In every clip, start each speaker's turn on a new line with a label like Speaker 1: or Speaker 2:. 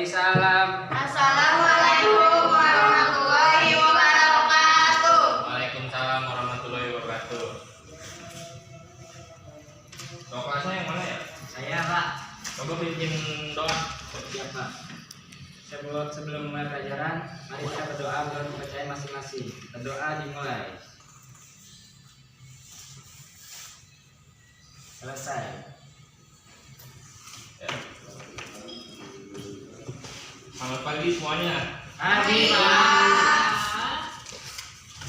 Speaker 1: Salam.
Speaker 2: Assalamualaikum warahmatullahi wabarakatuh.
Speaker 1: Waalaikumsalam warahmatullahi wabarakatuh. Doa kelasnya yang mana ya?
Speaker 3: Saya Pak.
Speaker 1: Coba bikin doa.
Speaker 3: Siap Pak. Sebelum mulai pelajaran, mari kita berdoa menurut kepercayaan masing-masing. Berdoa dimulai. Selesai.
Speaker 1: Ya. Selamat pagi semuanya.
Speaker 3: Pagi Pak.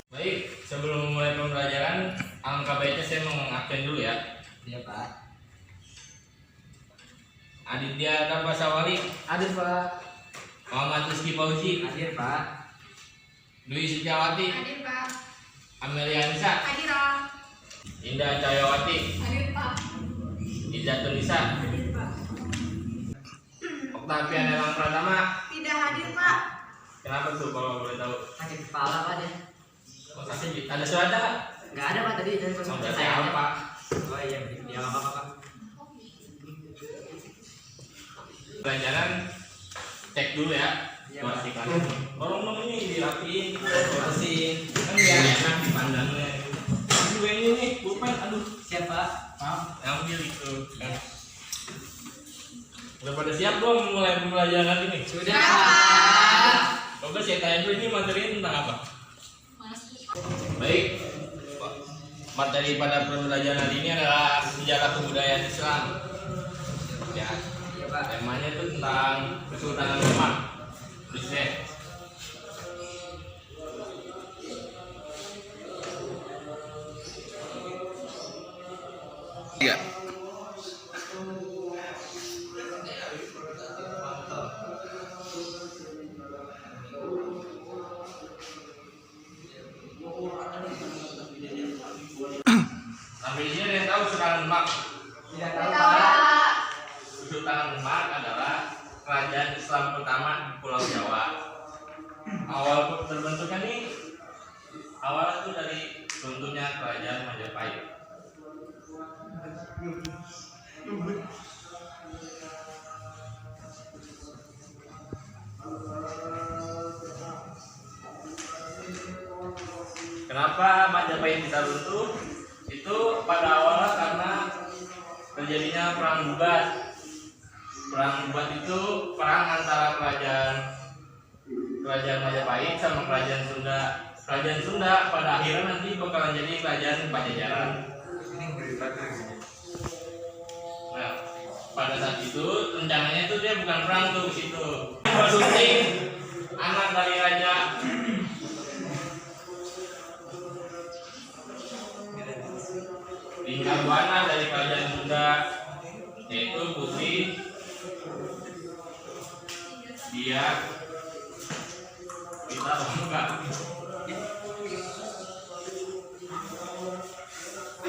Speaker 1: Baik, sebelum mulai pembelajaran, alangkah baiknya saya mengabsen dulu ya.
Speaker 3: Iya Pak.
Speaker 1: Aditya Tapasawali,
Speaker 3: Hadir Pak.
Speaker 1: Muhammad Rizky Fauzi,
Speaker 3: Hadir Pak.
Speaker 1: Dwi Setiawati,
Speaker 2: Hadir Pak.
Speaker 1: Amelia Nisa,
Speaker 2: Hadir.
Speaker 1: Indah Cahyawati,
Speaker 2: Hadir Pak.
Speaker 1: Izzatun Nisa,
Speaker 2: Hadir Pak.
Speaker 1: Octavian Elang Pratama.
Speaker 2: Tidak hadir Pak.
Speaker 1: Kenapa tuh kalau boleh tahu?
Speaker 3: Sakit kepala Pak dia.
Speaker 1: Oh, sakit. Ada surat nggak?
Speaker 3: Nggak ada Pak tadi dari
Speaker 1: Oh, berarti
Speaker 3: saya.
Speaker 1: apa?
Speaker 3: Oh iya, ya nggak apa-apa Pak.
Speaker 1: Pelajaran cek dulu ya.
Speaker 3: Iya,
Speaker 1: Buat
Speaker 3: Pak.
Speaker 1: si kalian. Tolong ini dirapiin, bersihin. Kan biar enak dipandangnya. Aduh ini nih, pulpen. Aduh,
Speaker 3: Siap Pak. Maaf.
Speaker 1: ambil itu. Kan. Udah pada siap belum mulai pembelajaran ini?
Speaker 3: Sudah Pak.
Speaker 1: Coba saya tanya dulu ini materinya tentang apa? Baik, materi pada pembelajaran hari ini adalah sejarah kebudayaan Islam. Ya,
Speaker 3: Iya Pak.
Speaker 1: temanya itu tentang Kesultanan Demak. Tulis deh. Tiga. Sampai di sini ada yang tahu Sultanan Demak?
Speaker 3: Tidak tahu
Speaker 2: Tahu
Speaker 3: Pak.
Speaker 2: Pak.
Speaker 1: Sultanan Demak adalah kerajaan Islam pertama di Pulau Jawa. Awal terbentuknya nih, awal itu dari runtuhnya kerajaan Majapahit. Kenapa Majapahit bisa runtuh? Itu pada awalnya karena terjadinya perang bubat. Perang bubat itu perang antara kerajaan Majapahit sama kerajaan Sunda. Kerajaan Sunda pada akhirnya nanti bakalan jadi kerajaan Pajajaran. Nah, pada saat itu rencananya itu dia bukan perang tuh ke situ. Bersunting anak dari raja Linggabuana dari kerajaan Sunda, yaitu Putri dia kita enggak.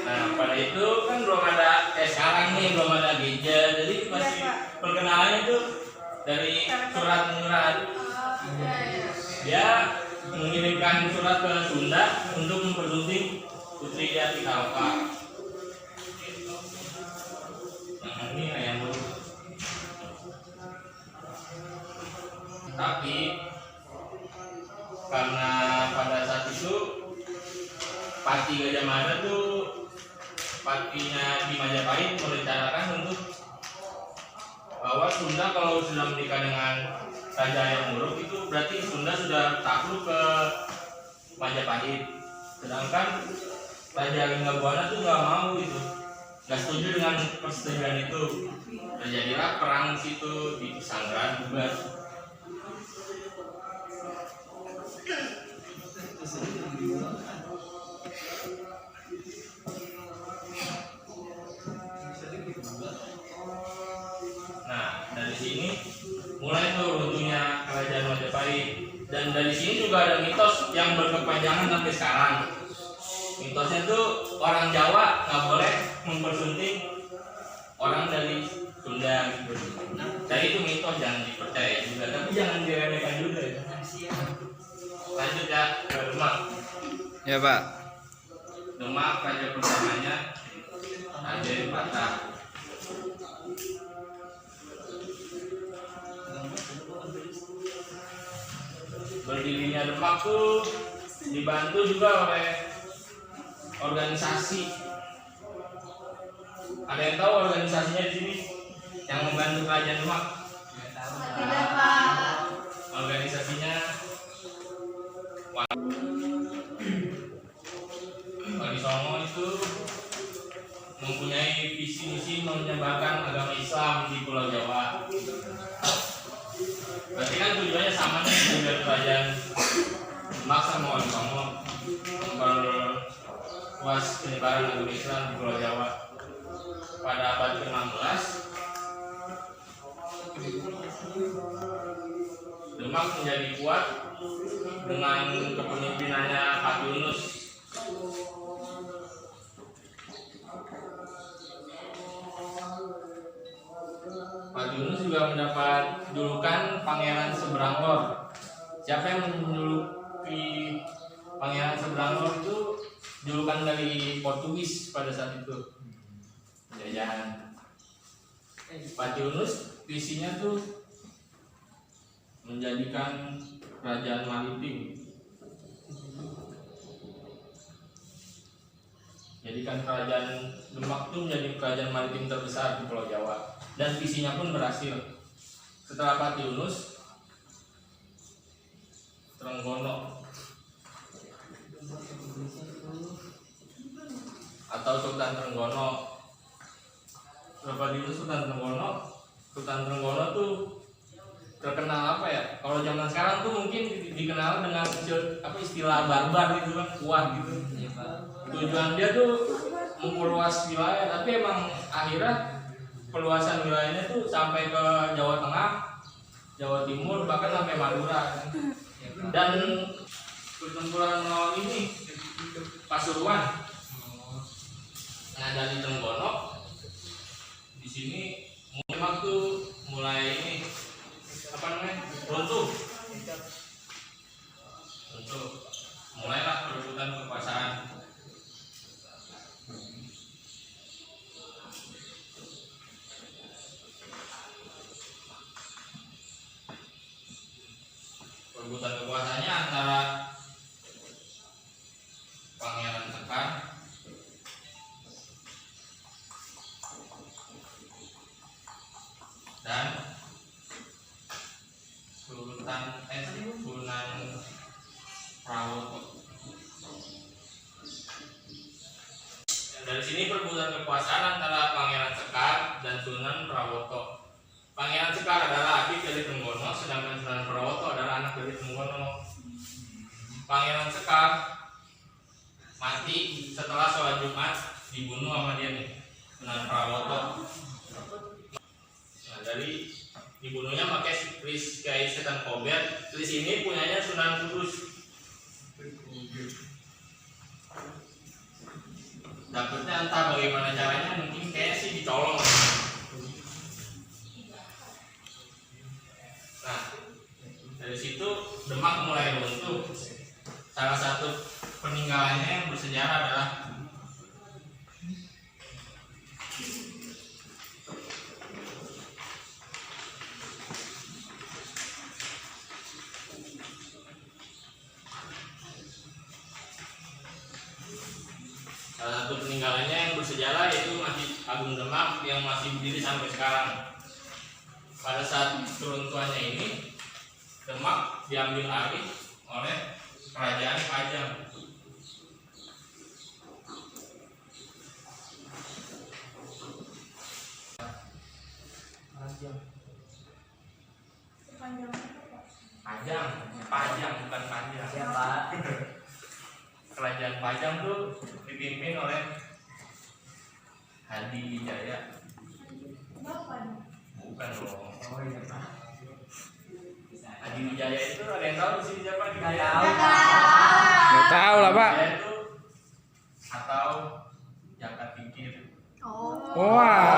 Speaker 1: Nah, pada itu kan belum ada sekarang nih belum ada gadget, jadi masih perkenalannya itu dari surat-surat. Dia mengirimkan surat ke Sunda untuk mempersunting putri dia Pitaloka. Nah, ini yang dulu. Tapi karena pada saat itu Pati Gajah Mada tuh patinya di Majapahit merencanakan untuk bahwa Sunda kalau sudah menikah dengan raja yang buruk itu berarti Sunda sudah takluk ke Majapahit. Sedangkan Raja Linggabuana tuh nggak mau itu, nggak setuju dengan persetujuan itu. Terjadilah perang situ di Sanggeran Bubat. Nah, dari sini mulai tuh runtuhnya kerajaan Majapahit, dan dari sini juga ada mitos yang berkepanjangan sampai sekarang. Mitosnya tuh orang Jawa nggak boleh mempersunting orang dari Sunda gitu. Jadi itu mitos, jangan dipercaya juga, tapi jangan diremehkan juga ya. Lanjut ya ke Demak.
Speaker 4: Ya Pak.
Speaker 1: Demak raja pertamanya Raden Patah. berdirinya Demak tuh dibantu juga oleh organisasi. Ada yang tahu organisasinya di sini yang membantu kerajaan Demak?
Speaker 2: Tidak, Pak.
Speaker 1: Organisasinya Wali Songo itu mempunyai visi misi menyebarkan agama Islam di Pulau Jawa. Berarti kan tujuannya sama nih dengan kerajaan Demak sama Wali Songo memperluas penyebaran agama Islam di Pulau Jawa. Pada abad ke-16 Demak menjadi kuat dengan kepemimpinannya Pak Yunus. Pak Yunus juga mendapat julukan Pangeran Seberang Lor. Siapa yang menjuluki Pangeran Seberang Lor itu julukan dari Portugis pada saat itu, penjajahan. Pak Yunus visinya tuh menjadikan kerajaan maritim, jadikan kerajaan Demak tuh menjadi kerajaan maritim terbesar di Pulau Jawa, dan visinya pun berhasil. Setelah Pak Yunus, Trenggono atau Sultan Trenggono. Setelah Pak Yunus, Sultan Trenggono tuh terkenal apa ya? Kalau zaman sekarang tuh mungkin dikenal dengan istilah barbar gitu kan, kuat gitu. Tujuan dia tuh memperluas wilayah, tapi emang akhirnya perluasan wilayahnya tuh sampai ke Jawa Tengah, Jawa Timur, bahkan sampai Madura. Dan pertempuran melawan ini Pasuruan. Nah, dari Trenggono di sini Demak tuh mulai ini runtuh. Mulailah perebutan kekuasaan. Perebutan kekuasaannya antara Pangeran Sekar dan Sunan Prawoto. Dari sini perebutan kekuasaan antara Pangeran Sekar dan Sunan Prawoto. Pangeran Sekar adalah adik dari Trenggono, sedangkan Sunan Prawoto adalah anak dari Trenggono. Pangeran Sekar mati setelah sholat Jumat, dibunuh sama dia nih, Sunan Prawoto. Nah, dari dibunuhnya pakai keris kain setan kober. Keris ini punyanya Sunan Kudus. Dapetnya entah bagaimana caranya, mungkin kayaknya sih dicolong. Nah, dari situ Demak mulai runtuh. Salah satu peninggalannya yang bersejarah adalah yaitu Masjid Agung Demak yang masih berdiri sampai sekarang. Pada saat keruntuhannya ini, Demak diambil alih oleh Kerajaan Pajang. Pajang bukan panjang.
Speaker 3: Siapa?
Speaker 1: Kerajaan Pajang tuh dipimpin oleh Hadi Wijaya. Bukan loh.
Speaker 3: Oh iya Pak.
Speaker 1: Hadi Wijaya itu ada yang tahu di sini siapa?
Speaker 3: Nggak tahu.
Speaker 4: Nggak tahu lah Pak.
Speaker 1: Wijaya itu atau Jaka Tingkir.
Speaker 4: Wah.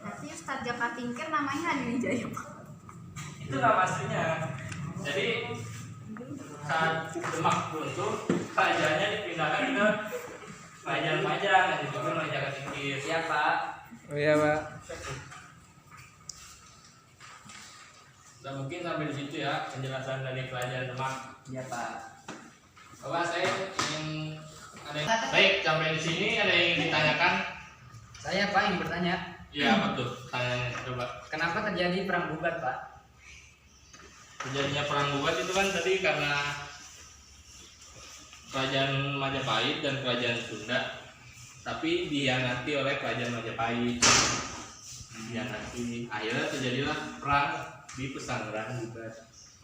Speaker 2: Berarti Ustadz Jaka Tingkir namanya Hadi Wijaya, Pak.
Speaker 1: Itu nama aslinya. Jadi saat Demak runtuh, kerajaannya dipindahkan ke Kerajaan Pajang yang dipimpin oleh Jaka Tingkir.
Speaker 3: Siapa?
Speaker 4: Oh iya Pak.
Speaker 1: Dan mungkin sampai di situ ya penjelasan dari Kerajaan Demak.
Speaker 3: Iya Pak.
Speaker 1: Bapak saya ingin ada yang... Baik, sampai di sini ada yang ingin ditanyakan?
Speaker 3: Saya Pak yang bertanya.
Speaker 1: Ya, apa tuh? Tanya coba.
Speaker 3: Kenapa terjadi perang bubat Pak?
Speaker 1: Terjadinya perang bubat itu kan tadi karena Kerajaan Majapahit dan Kerajaan Sunda, tapi dihianati oleh Kerajaan Majapahit. Dihianati, akhirnya terjadilah perang di Pesanggerahan bubat.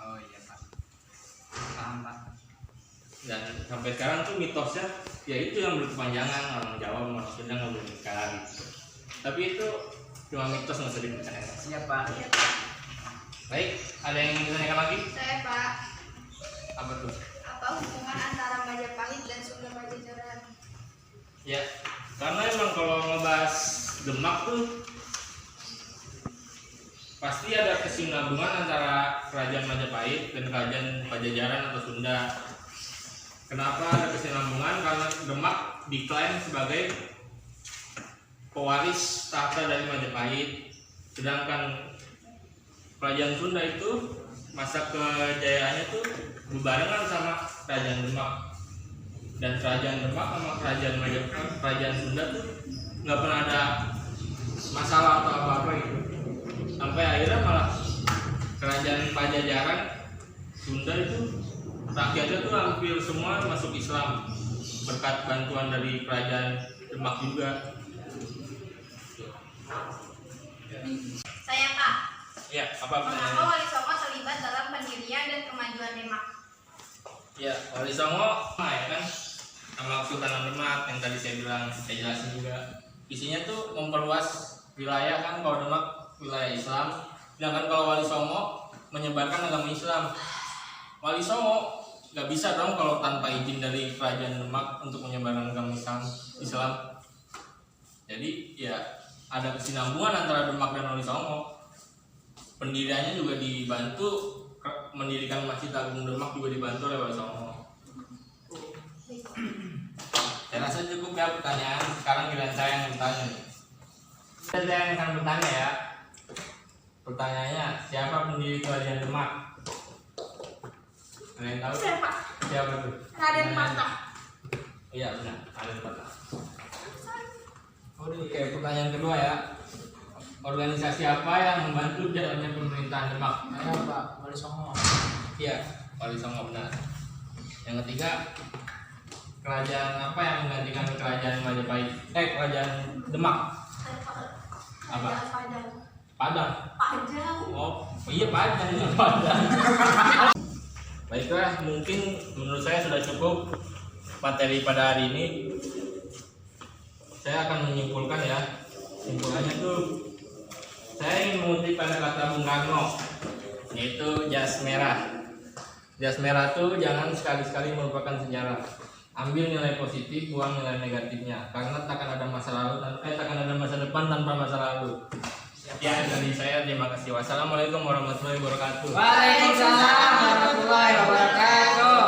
Speaker 3: Oh iya Pak. Paham Pak.
Speaker 1: Dan sampai sekarang tuh mitosnya ya itu yang berkepanjangan, orang Jawa orang Sunda nggak boleh nikah gitu. Tapi itu cuma mitos, nggak usah dipercaya.
Speaker 3: Siap Pak.
Speaker 2: Iya, Pak.
Speaker 1: Baik, ada yang ingin ditanyakan lagi?
Speaker 2: Saya Pak,
Speaker 1: Apa tuh?
Speaker 2: apa hubungan antara Majapahit dan Sunda Pajajaran?
Speaker 1: Ya, karena emang kalau ngebahas Demak tuh pasti ada kesinambungan antara Kerajaan Majapahit dan Kerajaan Pajajaran atau Sunda. Kenapa ada kesinambungan? Karena Demak diklaim sebagai pewaris tahta dari Majapahit, sedangkan Kerajaan Sunda itu masa kejayaannya tuh berbarengan sama Kerajaan Demak. Dan Kerajaan Demak sama Kerajaan Majapahit, Kerajaan Sunda tuh nggak pernah ada masalah atau apa-apa gitu. Sampai akhirnya malah Kerajaan Pajajaran Sunda itu rakyatnya tuh hampir semua masuk Islam berkat bantuan dari Kerajaan Demak juga.
Speaker 2: Saya Pak,
Speaker 1: Ya, apa
Speaker 2: mengapa
Speaker 1: pertanyaannya?
Speaker 2: Wali Songo terlibat dalam pendirian dan kemajuan Demak?
Speaker 1: Ya, Wali Songo, ya kan, sama Kesultanan Demak yang tadi saya bilang, saya jelasin juga. Isinya tuh memperluas wilayah kan, kalau Demak wilayah Islam, sedangkan kalau Wali Songo menyebarkan agama Islam. Wali Songo nggak bisa dong kalau tanpa izin dari Kerajaan Demak untuk menyebarkan agama Islam. Jadi ya ada kesinambungan antara Demak dan Wali Songo. Pendiriannya juga dibantu, mendirikan Masjid Agung Demak juga dibantu oleh Wali Songo. Saya rasa cukup ya pertanyaan. Sekarang giliran saya yang bertanya nih. Saya yang akan bertanya ya. Pertanyaannya, siapa pendiri Kerajaan Demak? Ada yang tahu?
Speaker 2: Saya Pak,
Speaker 1: Siapa tuh?
Speaker 2: Raden Patah.
Speaker 1: Iya benar, Raden Patah. Oke, pertanyaan kedua ya. Organisasi apa yang membantu jalannya pemerintahan Demak?
Speaker 3: Ayo Pak, Wali Songo.
Speaker 1: Iya, Wali Songo benar. Yang ketiga, kerajaan apa yang menggantikan Kerajaan Majapahit? Kerajaan Demak. Apa? Padang.
Speaker 2: Pajang.
Speaker 1: Oh iya Padang, iya Padang. Baiklah, mungkin menurut saya sudah cukup materi pada hari ini. Saya akan menyimpulkan ya. Simpulannya tuh saya ingin mengutip kata-kata Bung Karno, yaitu jas merah. Jas merah tuh jangan sekali-sekali merupakan sejarah. Ambil nilai positif, buang nilai negatifnya. Karena takkan ada masa lalu, takkan ada masa depan tanpa masa lalu. Ya, dari saya terima kasih. Wassalamualaikum warahmatullahi wabarakatuh.
Speaker 3: Waalaikumsalam warahmatullahi wabarakatuh.